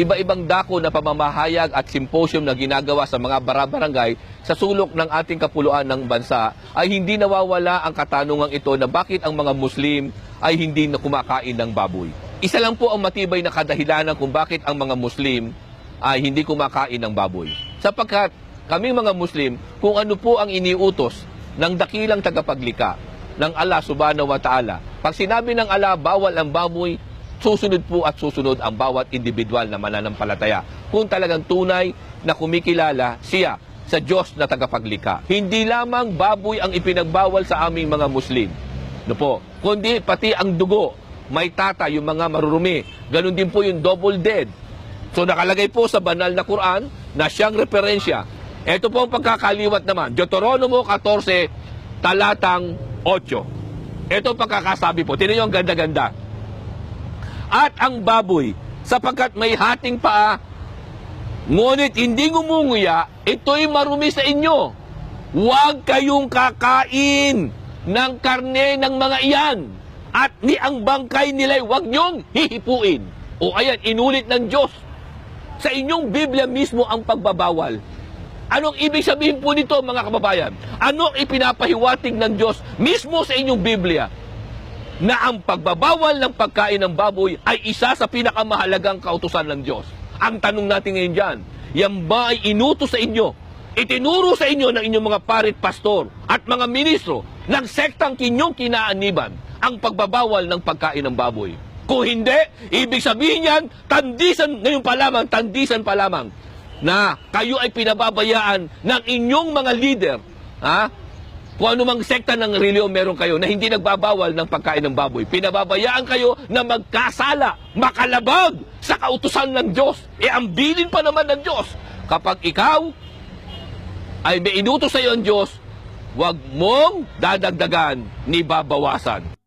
iba-ibang dako na pamamahayag at symposium na ginagawa sa mga barangay sa sulok ng ating kapuluan ng bansa, ay hindi nawawala ang katanungang ito na bakit ang mga Muslim ay hindi na kumakain ng baboy. Isa lang po ang matibay na kadahilanan kung bakit ang mga Muslim ay hindi kumakain ng baboy. Sapagkat kaming mga Muslim, kung ano po ang iniutos ng dakilang tagapaglikha ng Allah subhanahu wa ta'ala, pag sinabi ng Allah, bawal ang baboy, susunod po at susunod ang bawat individual na mananampalataya kung talagang tunay na kumikilala siya sa Diyos na tagapaglikha. Hindi lamang baboy ang ipinagbawal sa aming mga Muslim, no po, kundi pati ang dugo, may tata, yung mga marurumi, ganun din po yung double dead. So nakalagay po sa banal na Quran na siyang referensya. Ito po ang pagkakaliwat naman, Deuteronomo 14, talatang 8. Ito ang pagkakasabi po, tinan nyo ang ganda-ganda. At ang baboy, sapagkat may hating paa, ngunit hindi ngumunguya, ito'y marumi sa inyo. Huwag kayong kakain ng karne ng mga iyan. At ni ang bangkay nila'y huwag nyong hihipuin. O ayan, inulit ng Diyos. Sa inyong Biblia mismo ang pagbabawal. Anong ibig sabihin po nito, mga kababayan? Anong ipinapahiwatig ng Diyos mismo sa inyong Biblia? Na ang pagbabawal ng pagkain ng baboy ay isa sa pinakamahalagang kautusan ng Diyos. Ang tanong natin ngayon dyan, yan ba ay inutos sa inyo? Itinuro sa inyo ng inyong mga parit pastor at mga ministro ng sektang kinyong kinaaniban ang pagbabawal ng pagkain ng baboy? Kung hindi, ibig sabihin yan, tandisan, ngayon pa lamang, tandisan pa lamang, na kayo ay pinababayaan ng inyong mga leader, ha? Kung ano mang sekta ng reliyon meron kayo na hindi nagbabawal ng pagkain ng baboy, pinababayaan kayo na magkasala, makalabag sa kautusan ng Diyos. Ang bilin pa naman ng Diyos. Kapag ikaw ay may inutos sa iyo ang Diyos, huwag mong dadagdagan ni babawasan.